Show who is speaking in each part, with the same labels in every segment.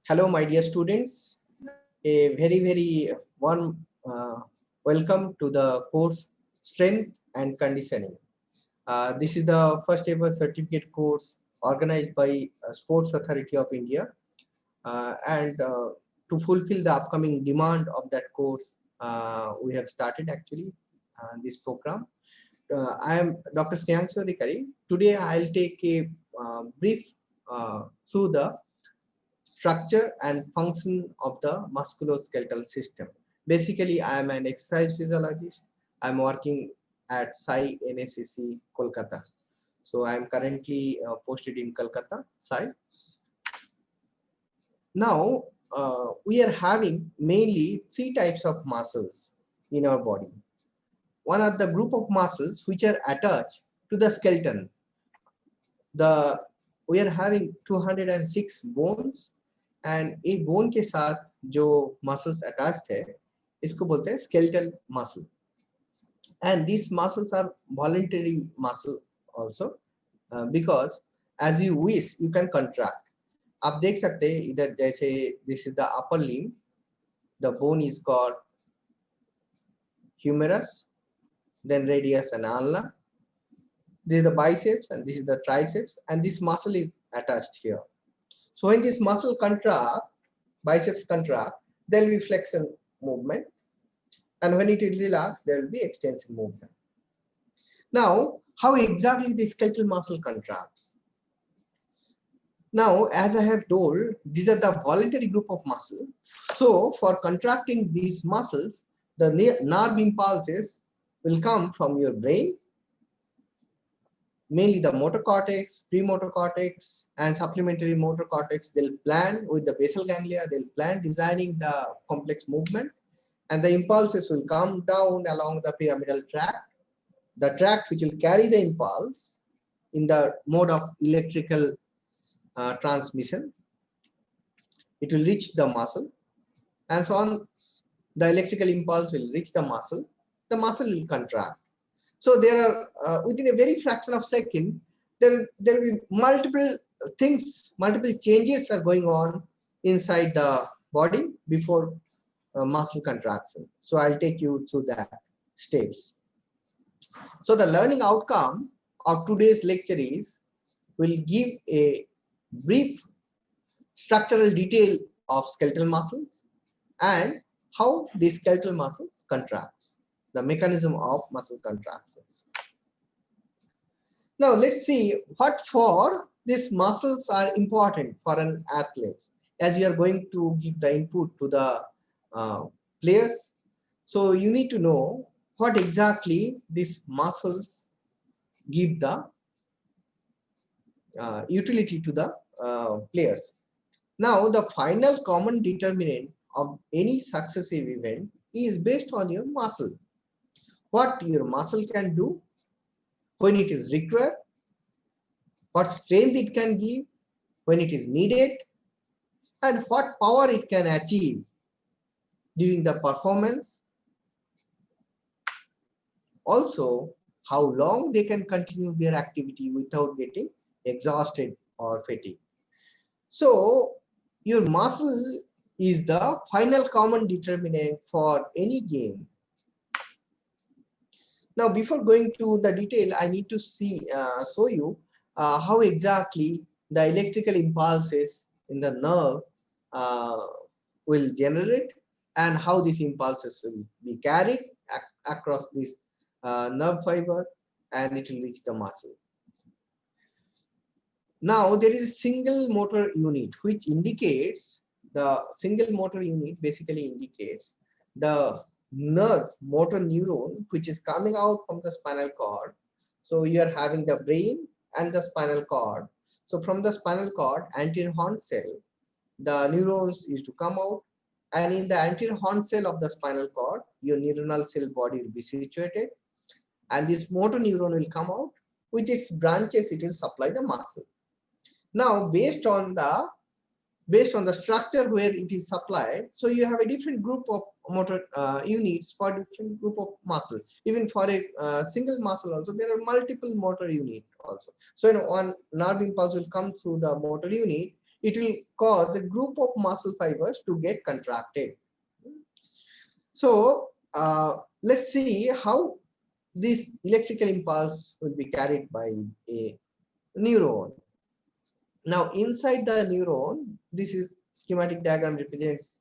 Speaker 1: Hello, my dear students. A very warm welcome to the course Strength and Conditioning. This is the first ever certificate course organized by Sports Authority of India. And to fulfill the upcoming demand of that course, we have started actually this program. I am Dr. Snehangshu Adhikari. Today I'll take a brief through the structure and function of the musculoskeletal system. Basically, I am an exercise physiologist. I'm working at Sai NSCC, Kolkata. So I am currently posted in Kolkata, Sai. Now, we are having mainly three types of muscles in our body. One are the group of muscles which are attached to the skeleton. We are having 206 bones and एक bone के साथ जो muscles attached है इसको बोलते हैं skeletal muscle, and these muscles are voluntary muscle also because as you wish you can contract. आप देख सकते हैं इधर जैसे this is the upper limb, the bone is called humerus, then radius and ulna. This is the biceps and this is the triceps, and this muscle is attached here. So when this muscle contract, biceps contract, there will be flexion movement, and when it will relax, there will be extension movement. Now, how exactly the skeletal muscle contracts? Now, as I have told, these are the voluntary group of muscle. So for contracting these muscles, the nerve impulses will come from your brain, mainly the motor cortex, premotor cortex, and supplementary motor cortex. They'll plan with the basal ganglia, they'll plan designing the complex movement, and the impulses will come down along the pyramidal tract, the tract which will carry the impulse in the mode of electrical transmission. It will reach the muscle, and so on. The electrical impulse will reach the muscle will contract. So there are within a very fraction of second, there will be multiple things, multiple changes are going on inside the body before muscle contraction. So I'll take you through that steps. So the learning outcome of today's lecture is will give a brief structural detail of skeletal muscles and how the skeletal muscles contracts, the mechanism of muscle contractions. Now let's see what for these muscles are important for an athlete as you are going to give the input to the players. So you need to know what exactly these muscles give the utility to the players. Now the final common determinant of any successive event is based on your muscle. What your muscle can do when it is required, what strength it can give when it is needed, and what power it can achieve during the performance. Also, how long they can continue their activity without getting exhausted or fatigued. So, your muscle is the final common determinant for any game. Now, before going to the detail, I need to show you how exactly the electrical impulses in the nerve will generate and how these impulses will be carried across this nerve fiber and it will reach the muscle. Now, there is a single motor unit which indicates the single motor unit basically indicates the nerve motor neuron which is coming out from the spinal cord. So you are having the brain and the spinal cord. So from the spinal cord, anterior horn cell, the neurons used to come out, and in the anterior horn cell of the spinal cord, your neuronal cell body will be situated, and this motor neuron will come out. With its branches, it will supply the muscle. Now, based on the based on the structure where it is supplied. So you have a different group of motor units for different group of muscle. Even for a single muscle also, there are multiple motor unit also. So one nerve impulse will come through the motor unit. It will cause a group of muscle fibers to get contracted. So let's see how this electrical impulse will be carried by a neuron. Now inside the neuron, this is schematic diagram represents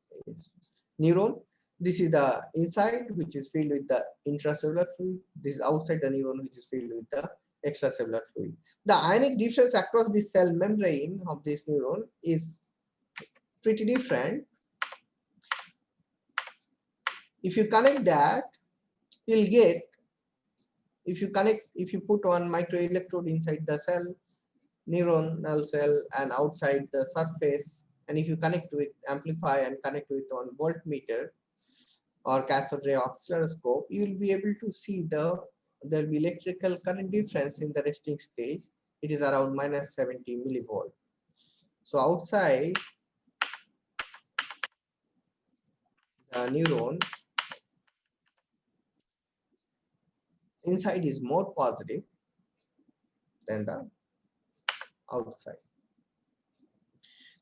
Speaker 1: neuron. This is the inside, which is filled with the intracellular fluid. This is outside the neuron, which is filled with the extracellular fluid. The ionic difference across the cell membrane of this neuron is pretty different. If you connect that, you'll get, if you put one microelectrode inside the cell, neuronal cell, and outside the surface, and if you connect with amplify and connect with one voltmeter or cathode ray oscilloscope, you will be able to see there will be electrical current difference in the resting stage. It is around minus 70 millivolt. So outside the neuron, inside is more positive than the outside.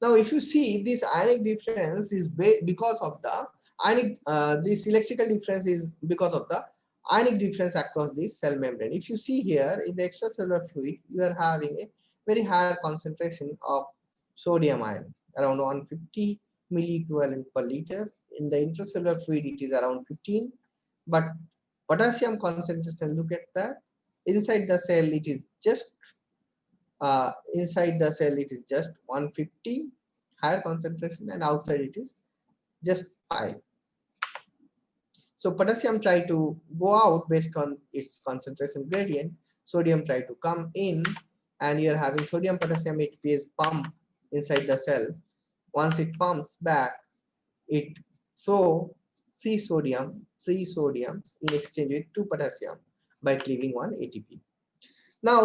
Speaker 1: Now, if you see this ionic difference is because of the ionic, this electrical difference is because of the ionic difference across the cell membrane. If you see here in the extracellular fluid, you are having a very higher concentration of sodium ion, around 150 milliequivalent per liter. In the intracellular fluid, it is around 15. But potassium concentration, look at that. Inside the cell, it is just inside the cell it is just 150 higher concentration, and outside it is just 5. So potassium try to go out based on its concentration gradient, sodium try to come in, and you are having sodium potassium ATPase pump inside the cell. Once it pumps back, it so three sodiums in exchange with 2 potassium by cleaving 1 ATP. Now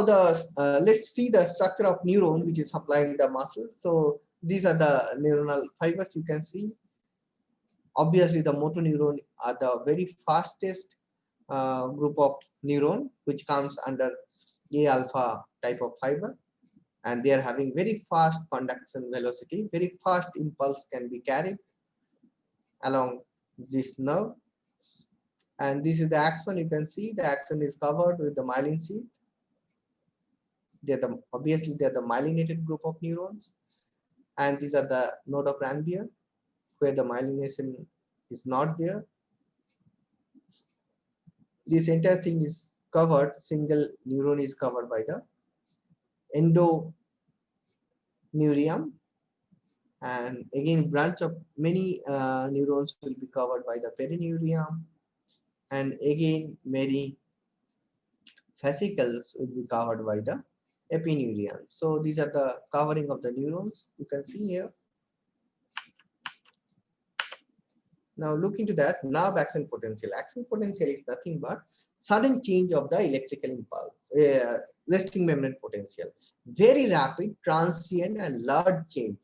Speaker 1: let's see the structure of neuron which is supplying the muscle. So these are the neuronal fibers you can see. Obviously, the motor neuron are the very fastest group of neuron which comes under A alpha type of fiber, and they are having very fast conduction velocity. Very fast impulse can be carried along this nerve, and this is the axon. You can see the axon is covered with the myelin sheath. Obviously they're the myelinated group of neurons, and these are the node of Ranvier where the myelination is not there. This entire thing is covered, single neuron is covered by the endoneurium, and again branch of many neurons will be covered by the perineurium, and again many fascicles will be covered by the epineurium. So these are the covering of the neurons you can see here. Now look into that nerve action potential. Action potential is nothing but sudden change of the electrical impulse, resting membrane potential. Very rapid, transient, and large change.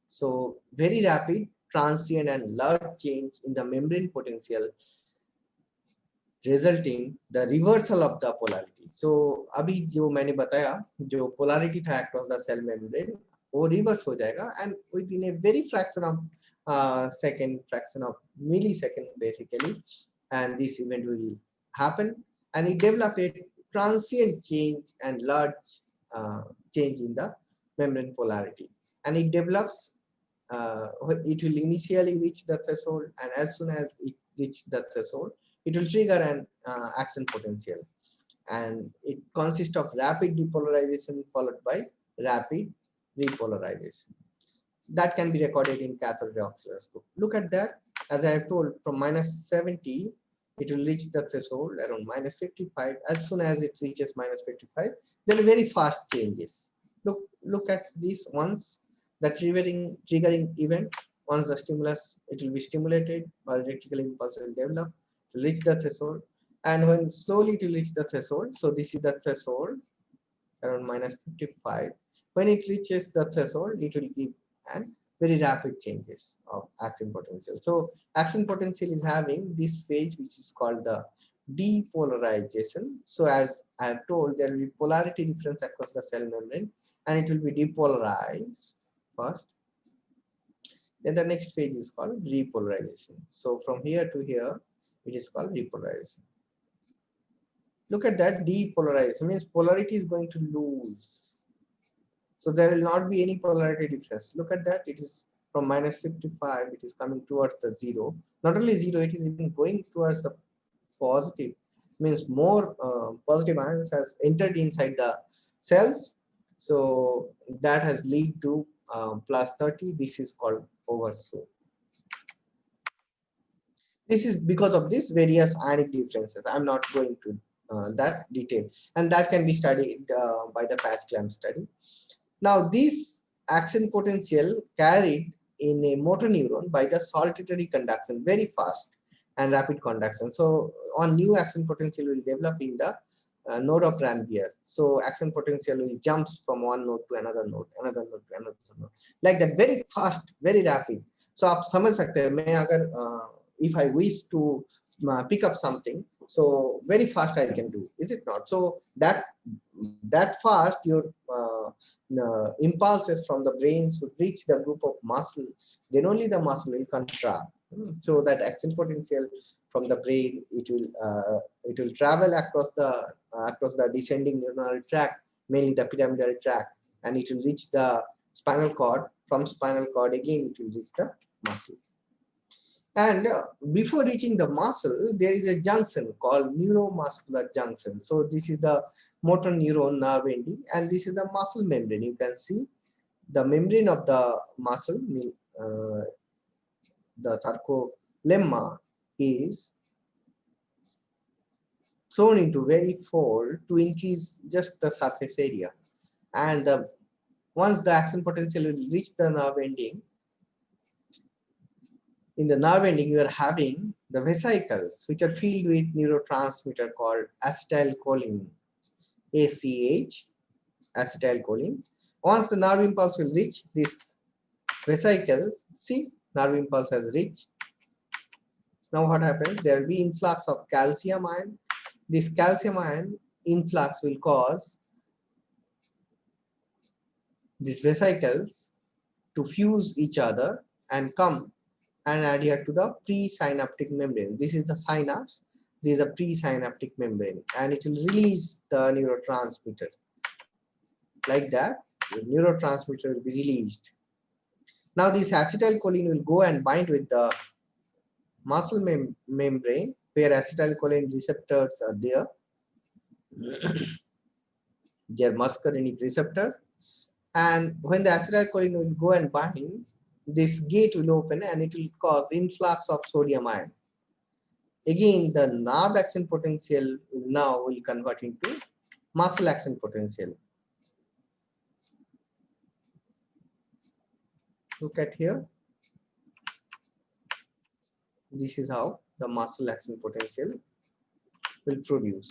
Speaker 1: So very rapid, transient, and large change in the membrane potential, resulting the reversal of the polarity. So अभी जो मैंने बताया जो polarity था across the cell membrane वो reverse हो जाएगा, and within a very fraction of fraction of millisecond basically, and this event will happen, and it develop a transient change and large change in the membrane polarity, and it develops it will initially reach the threshold, and as soon as it reaches the threshold, it will trigger an action potential, and it consists of rapid depolarization followed by rapid repolarization. That can be recorded in cathode ray oscilloscope. Look at that. As I have told, from minus 70, it will reach the threshold around minus 55. As soon as it reaches minus 55, there are very fast changes. Look at this. Once the triggering event, once the stimulus, it will be stimulated, or electrical impulse will develop to reach the threshold, and when slowly it will reach the threshold. So this is the threshold around minus 55. When it reaches the threshold, it will give an very rapid changes of action potential. So action potential is having this phase which is called the depolarization. So as I have told, there will be polarity difference across the cell membrane and it will be depolarized first. Then the next phase is called repolarization. So from here to here, it is called repolarization. Look at that, depolarization means polarity is going to lose. So there will not be any polarity difference. Look at that, it is from -55, it is coming towards the zero. Not only zero, it is even going towards the positive. Means more positive ions has entered inside the cells. So that has led to +30. This is called overshoot. This is because of these various ionic differences. I'm not going to that detail, and that can be studied by the patch clamp study. Now, this action potential carried in a motor neuron by the solitary conduction, very fast and rapid conduction. So, on new action potential will develop in the node of Ranvier. So, action potential will jumps from one node to another node, another node to another node, like that, very fast, very rapid. So, आप समझ सकते हैं मैं अगर if I wish to pick up something, so very fast I can do, is it not? So that fast your impulses from the brains would reach the group of muscle, then only the muscle will contract. So that action potential from the brain, it will travel across the descending neuronal tract, mainly the pyramidal tract, and it will reach the spinal cord. From spinal cord again it will reach the muscle. And before reaching the muscle, there is a junction called neuromuscular junction. So this is the motor neuron nerve ending, and this is the muscle membrane. You can see the membrane of the muscle, the sarcolemma, is thrown into very fold to increase just the surface area. And once the action potential will reach the nerve ending, in the nerve ending, you are having the vesicles which are filled with neurotransmitter called acetylcholine, ACH, acetylcholine. Once the nerve impulse will reach this vesicles, see, nerve impulse has reached. Now what happens? There will be influx of calcium ion. This calcium ion influx will cause these vesicles to fuse each other and come and adhere to the presynaptic membrane. This is the synapse. This is a presynaptic membrane, and it will release the neurotransmitter. Like that, the neurotransmitter will be released. Now, this acetylcholine will go and bind with the muscle membrane, where acetylcholine receptors are there. They are muscarinic receptor, and when the acetylcholine will go and bind, this gate will open and it will cause influx of sodium ion. Again, the nerve action potential will convert into muscle action potential. Look at here. This is how the muscle action potential will produce.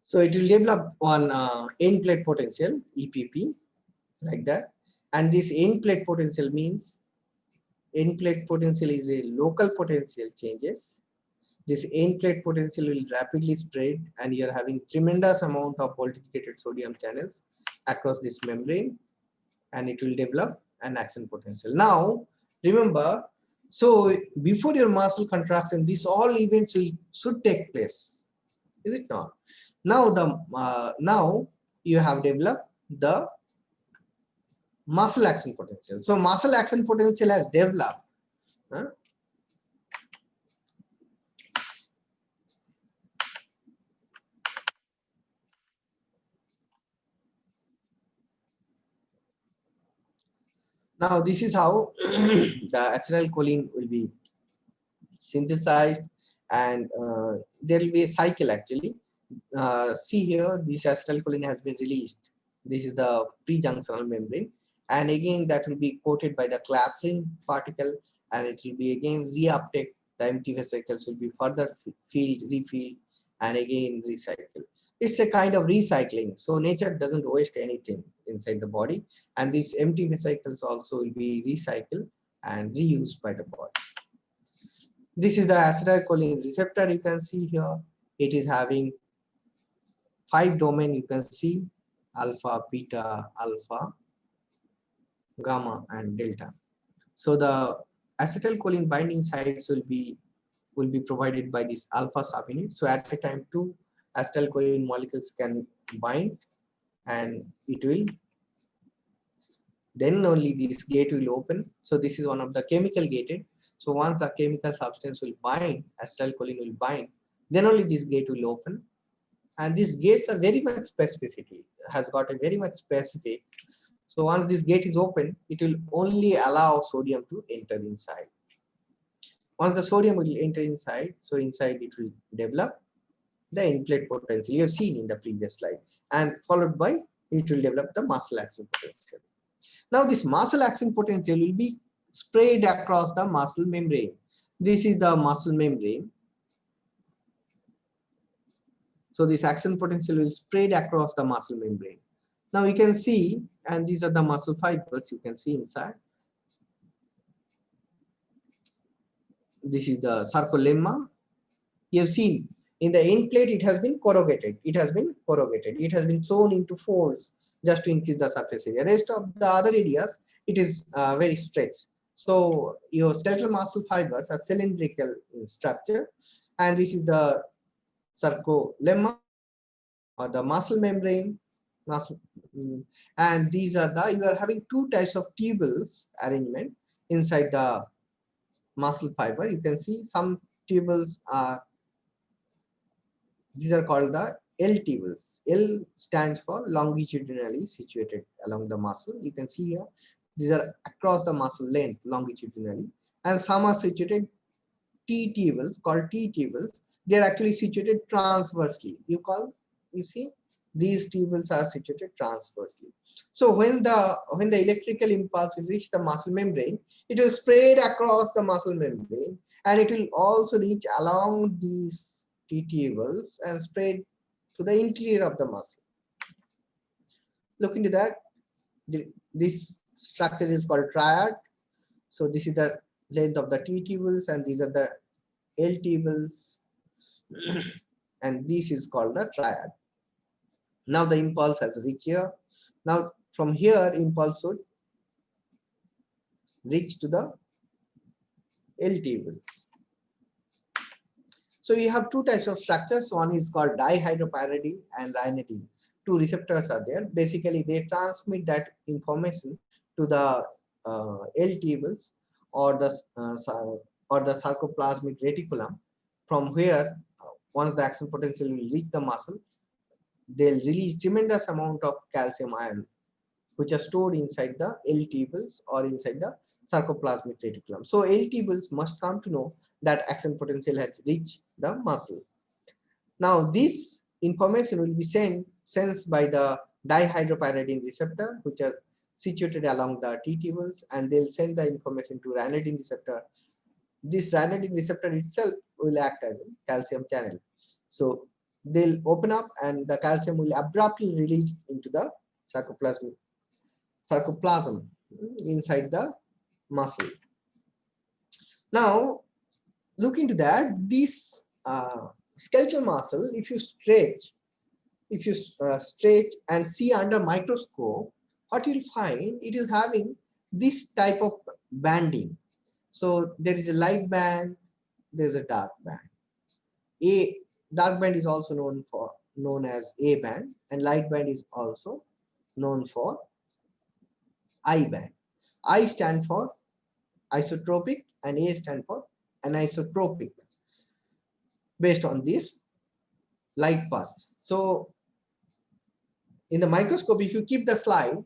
Speaker 1: So it will develop on end plate potential, EPP, like that. And this end plate potential means end plate potential is a local potential changes. This end plate potential will rapidly spread, and you're having tremendous amount of voltage gated sodium channels across this membrane, and it will develop an action potential. Now, remember, so before your muscle contraction, these all events should take place, is it not? Now now you have developed the muscle action potential. So muscle action potential has developed. Now this is how the acetylcholine will be synthesized, and there will be a cycle actually. See here, this acetylcholine has been released. This is the pre-junctional membrane, and again that will be coated by the clathrin particle, and it will be again reuptake. The empty vesicles will be further filled, refilled, and again recycled. It's a kind of recycling. So nature doesn't waste anything inside the body, and these empty vesicles also will be recycled and reused by the body. This is the acetylcholine receptor. You can see here, it is having 5 domain. You can see alpha, beta, alpha, gamma, and delta. So the acetylcholine binding sites will be provided by this alpha subunit. So at a time 2 acetylcholine molecules can bind, and it will then only this gate will open. So this is one of the chemical gated. So once the chemical substance will bind, acetylcholine will bind, then only this gate will open. And these gates are very much specificity, has got a very much specific. So once this gate is open, it will only allow sodium to enter inside. Once the sodium will enter inside, so inside it will develop the in-plate potential you have seen in the previous slide, and followed by it will develop the muscle action potential. Now this muscle action potential will be sprayed across the muscle membrane. This is the muscle membrane. So this action potential will spread across the muscle membrane. Now you can see, and these are the muscle fibers you can see inside. This is the sarcolemma. You have seen in the end plate it has been corrugated. It has been corrugated. It has been sewn into folds just to increase the surface area. Rest of the other areas, it is very stretched. So your skeletal muscle fibers are cylindrical in structure, and this is the sarcolemma or the muscle membrane. And these are the, you are having 2 types of tubules arrangement inside the muscle fiber. You can see some tubules are, these are called the L tubules. L stands for longitudinally situated along the muscle. You can see here, these are across the muscle length longitudinally, and some are situated T tubules called T tubules. They are actually situated transversely. You see, these tubules are situated transversely. So when the electrical impulse will reach the muscle membrane, it will spread across the muscle membrane, and it will also reach along these T tubules and spread to the interior of the muscle. Look into that. This structure is called triad. So this is the length of the T tubules, and these are the L tubules, and this is called the triad. Now the impulse has reached here. Now from here, impulse should reach to the L tubules. So you have 2 types of structures. One is called dihydropyridine and ryanodine. 2 receptors are there. Basically, they transmit that information to the L tubules or the sarcoplasmic reticulum, from where once the action potential will reach the muscle, they'll release tremendous amount of calcium ion, which are stored inside the L tubules or inside the sarcoplasmic reticulum. So L tubules must come to know that action potential has reached the muscle. Now this information will be sensed by the dihydropyridine receptor, which are situated along the T tubules, and they'll send the information to ryanodine receptor. This ryanodine receptor itself will act as a calcium channel. So they'll open up, and the calcium will abruptly release into the sarcoplasm inside the muscle. Now look into that. This skeletal muscle, if you stretch and see under microscope, what you'll find, it is having this type of banding. So there is a light band, there's a dark band. A dark band is also known as A band, and light band is also known for I band. I stand for isotropic and A stand for anisotropic, based on this light path. So in the microscope, if you keep the slide,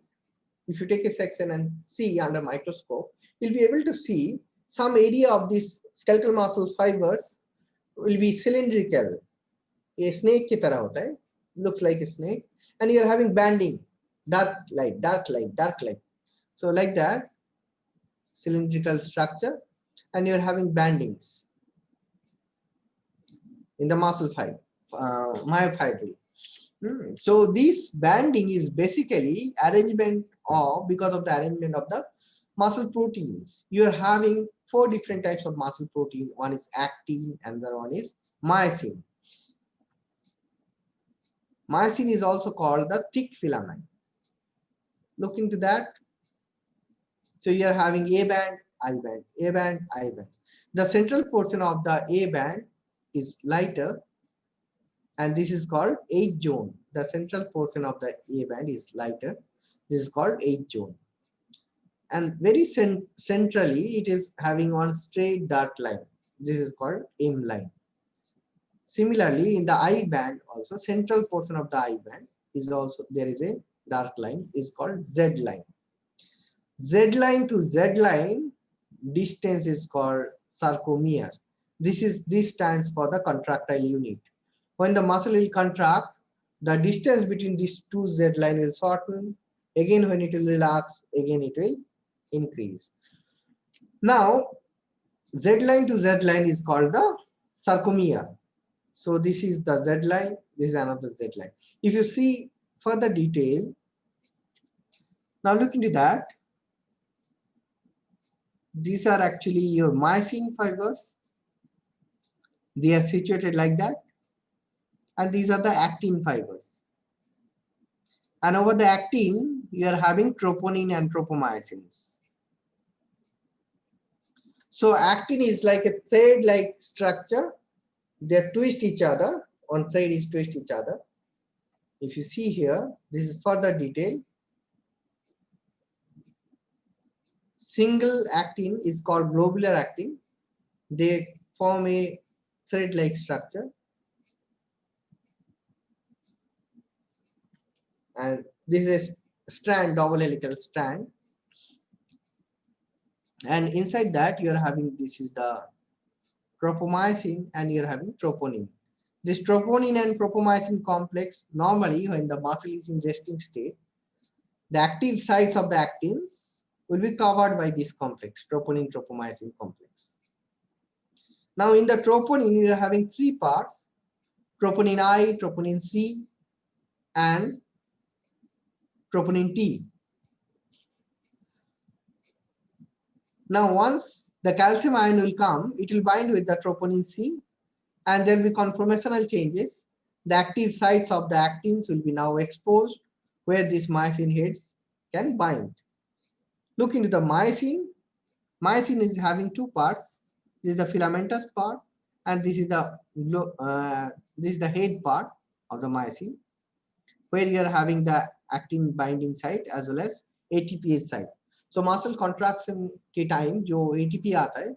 Speaker 1: if you take a section and see under microscope, you'll be able to see some area of these skeletal muscle fibers will be cylindrical. ये snake की तरह होता है, looks like a snake, and you are having banding, dark light, dark light, dark light. So like that, cylindrical structure, and you are having bandings in the muscle fiber, myofibril. So this banding is basically arrangement of, because of the arrangement of the muscle proteins. You are having 4 different types of muscle protein. One is actin, another one is myosin. Myosin is also called the thick filament. Look into that. So you are having A band, I band, A band, I band. The central portion of the A band is lighter, and this is called H zone. The central portion of the A band is lighter. This is called H zone. And very centrally, it is having one straight dark line. This is called M line. Similarly, in the I band also, central portion of the I band is also, there is a dark line, is called Z line. Z line to Z line distance is called sarcomere. This stands for the contractile unit. When the muscle will contract, the distance between these two Z line will shorten. Again, when it will relax, again it will increase. Now, Z line to Z line is called the sarcomere. So this is the Z line, this is another Z line. If you see further detail, now look into that. These are actually your myosin fibers. They are situated like that. And these are the actin fibers. And over the actin, you are having troponin and tropomyosins. So actin is like a thread-like structure. They twist each other. One side is twist each other. If you see here, this is further detail. Single actin is called globular actin. They form a thread-like structure. And this is strand, double helical strand. And inside that, you are having, this is the tropomyosin, and you are having troponin. This troponin and tropomyosin complex, normally when the muscle is in resting state, the active sites of the actins will be covered by this complex, troponin tropomyosin complex. Now in the troponin, you are having 3 parts: troponin I, troponin C, and troponin T. Now once the calcium ion will come, it will bind with the troponin C, and there will be conformational changes. The active sites of the actins will be now exposed, where these myosin heads can bind. Look into the myosin. Myosin is having 2 parts. This is the filamentous part, and this is the head part of the myosin, where you are having the actin binding site as well as ATPase site. So muscle contraction के time जो ATP आता है,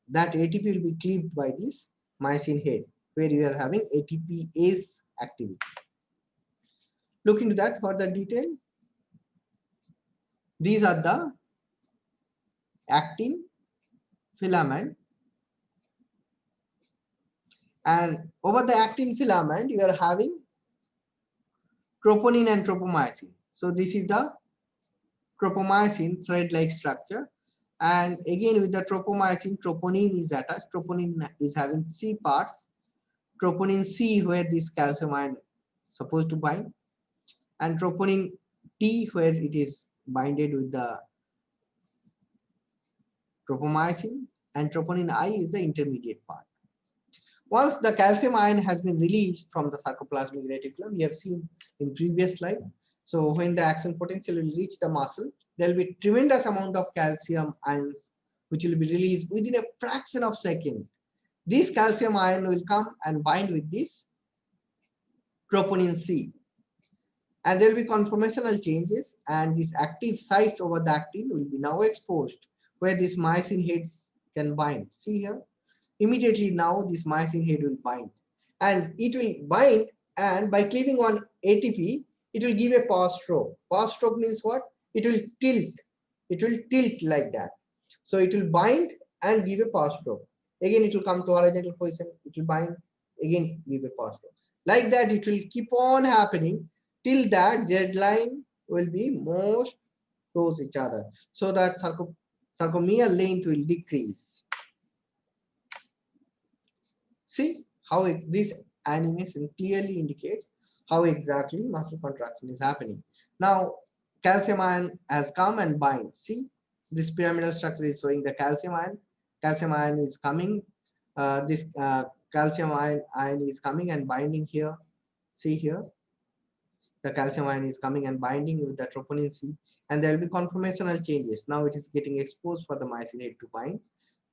Speaker 1: that ATP will be cleaved by this myosin head, where you are having ATPase activity. Look into that further detail. These are the actin filament, and over the actin filament you are having troponin and tropomyosin. So this is the tropomyosin thread-like structure, and again with the tropomyosin, troponin is attached. Troponin is having 3 parts: troponin C, where this calcium ion supposed to bind, and troponin T, where it is binded with the tropomyosin, and troponin I is the intermediate part. Once the calcium ion has been released from the sarcoplasmic reticulum, we have seen in previous slide. So when the action potential will reach the muscle, there will be tremendous amount of calcium ions which will be released within a fraction of a second. This calcium ion will come and bind with this troponin C. And there will be conformational changes, and these active sites over the actin will be now exposed, where these myosin heads can bind. See here, immediately now this myosin head will bind, and it will bind, and by cleaving one ATP, it will give a power stroke. Power stroke means what? It will tilt. It will tilt like that. So it will bind and give a power stroke. Again, it will come to horizontal position. It will bind, again give a power stroke. Like that it will keep on happening till that z line will be most close each other, so that sarcomere length will decrease. See how this animation clearly indicates how exactly muscle contraction is happening. Now calcium ion has come and bind. See, this pyramidal structure is showing the calcium ion. Calcium ion is coming, this calcium ion is coming and binding here. See here, the calcium ion is coming and binding with the troponin C, and there will be conformational changes. Now it is getting exposed for the myosin head to bind.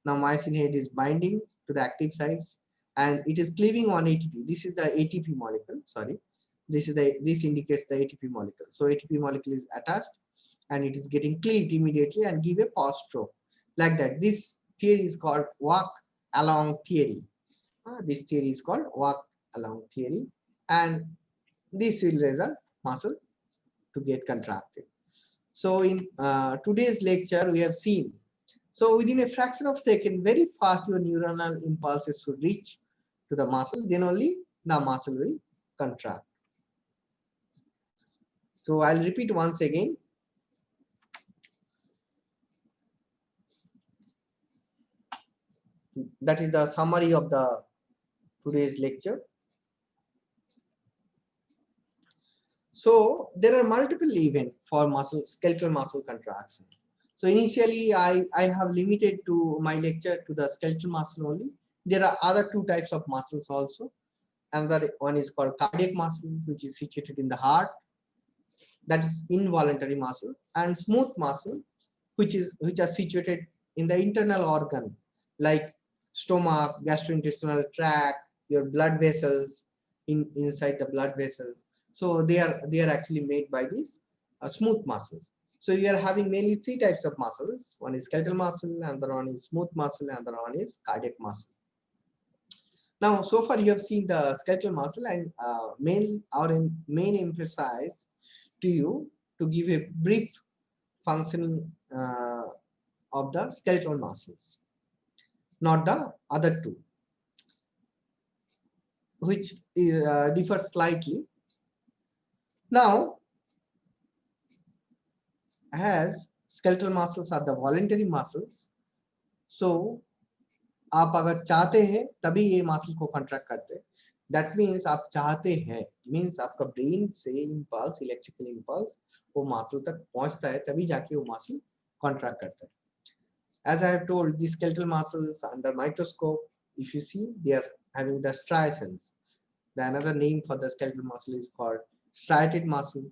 Speaker 1: Now myosin head is binding to the active sites and it is cleaving on ATP. This is the ATP molecule. Sorry, this indicates the ATP molecule. So ATP molecule is attached and it is getting cleaved immediately and give a pause stroke like that. This theory is called walk along theory. This theory is called walk along theory, and this will result muscle to get contracted. So in today's lecture we have seen, so within a fraction of a second, very fast your neuronal impulses should reach to the muscle, then only the muscle will contract. So I'll repeat once again. That is the summary of the today's lecture. So there are multiple events for muscle, skeletal muscle contraction. So initially I have limited to my lecture to the skeletal muscle only. There are other two types of muscles also. Another one is called cardiac muscle, which is situated in the heart. That is involuntary muscle, and smooth muscle, which are situated in the internal organ like stomach, gastrointestinal tract, your blood vessels, inside the blood vessels. So they are actually made by these smooth muscles. So you are having mainly three types of muscles. One is skeletal muscle, another one is smooth muscle, and another one is cardiac muscle. Now, so far you have seen the skeletal muscle, and main emphasis to you to give a brief functioning of the skeletal muscles, not the other two, which differs slightly. Now, as skeletal muscles are the voluntary muscles, so आप अगर चाहते हैं तभी ये muscle को contract करते हैं. That means आप चाहते हैं मीन्स आपका ब्रेन से इंपल्स, इलेक्ट्रिकल इंपल्स वो मसल तक पहुंचता है तभी जाके वो मसल कॉन्ट्रैक्ट करता है. As I have told, the skeletal muscles under microscope, if you see, they are having the striations. The another name for the skeletal muscle is called striated muscle.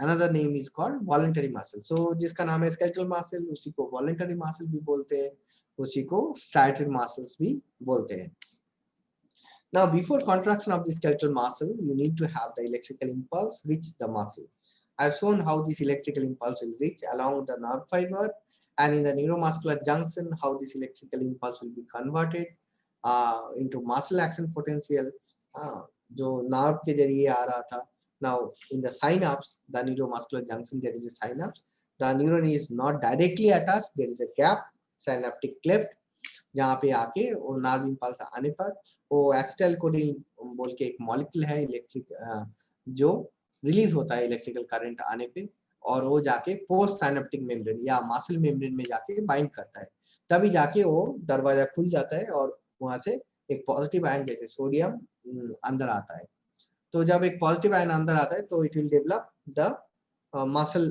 Speaker 1: Another name is called voluntary muscle. So जिसका नाम है skeletal muscle, उसी को voluntary muscle भी बोलते हैं, उसी को striated muscles भी बोलते हैं. Now, before contraction of the skeletal muscle, you need to have the electrical impulse reach the muscle. I have shown how this electrical impulse will reach along the nerve fiber, and in the neuromuscular junction, how this electrical impulse will be converted into muscle action potential. जो nerve के जरिए आ रहा था. Now, in the synapse, the neuromuscular junction, there is a synapse. The neuron is not directly attached. There is a gap, synaptic cleft, जहाँ पे आके वो nerve impulse आने पर वो एसिटाइलकोलिन बोल के एक मॉलिक्यूल है इलेक्ट्रिक जो रिलीज होता है इलेक्ट्रिकल करंट आने पे, और वो जाके पोस्ट साइनेप्टिक मेम्ब्रेन या मसल मेम्ब्रेन में जाके बाइंड करता है, तभी जाके वो दरवाजा खुल जाता है और वहां से एक पॉजिटिव आयन जैसे सोडियम अंदर आता है. तो जब एक पॉजिटिव आयन अंदर आता है तो it will develop the muscle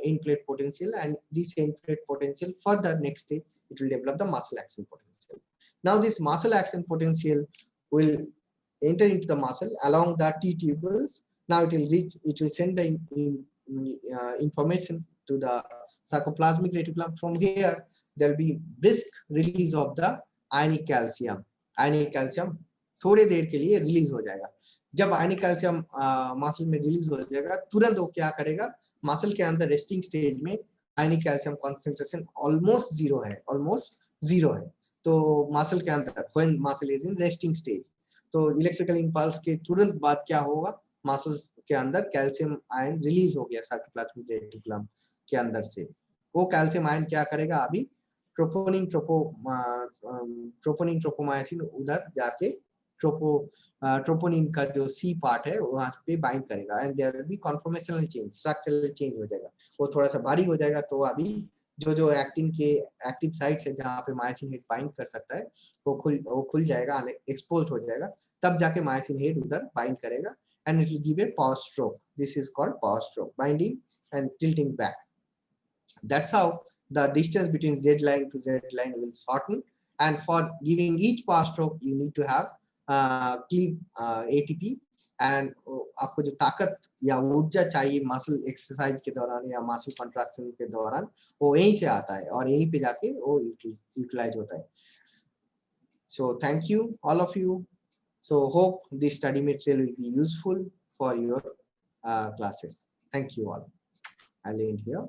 Speaker 1: end plate potential, and this end plate potential further next stage it will develop the muscle action potential. Now this muscle action potential will enter into the muscle along the T tubules. Now it will reach, it will send the information to the sarcoplasmic reticulum. From here there will be brisk release of the ionic calcium. Ionic calcium थोड़े देर के लिए release हो जाएगा. जब आयनिक calcium muscle में release हो जाएगा तुरंत वो क्या करेगा, मसल के अंदर रेस्टिंग स्टेज में आयनिक कैल्शियम कंसंट्रेशन ऑलमोस्ट जीरो है. तो मसल के अंदर when muscle is in resting stage, तो इलेक्ट्रिकल इंपल्स के तुरंत बाद क्या होगा, मसल के अंदर कैल्शियम आयन रिलीज हो गया साइटोप्लाज्मिक रेटिकुलम के अंदर से. वो कैल्शियम आयन क्या करेगा, अभी ट्रोपोनिन ट्रोपोमायोसिन उधर जाके ट्रोपोनिन का जो सी पार्ट है वहां पे बाइंड करेगा and there will be conformational change, structural change हो जाएगा, वो थोड़ा सा भारी हो जाएगा। तो अभी जो एक्टिन के एक्टिव साइट्स है जहाँ पे मायोसिन हेड बाइंड कर सकता है वो खुल जाएगा, एक्सपोज हो जाएगा, तब जाके मायोसिन हेड उधर बाइंड करेगा and it will give a power stroke. This is called power stroke, binding and tilting back. That's how the distance between Z line to Z line will shorten. And for giving each power stroke, you need to have cleave ATP. And आपको जो ताकत या ऊर्जा चाहिए muscle exercise के दौरान या muscle contraction के दौरान, वो यहीं से आता है और यहीं पे जाके वो यूटिलाइज होता है। So thank you all of you. So hope this study material will be useful for your classes. Thank you all. I'll end here.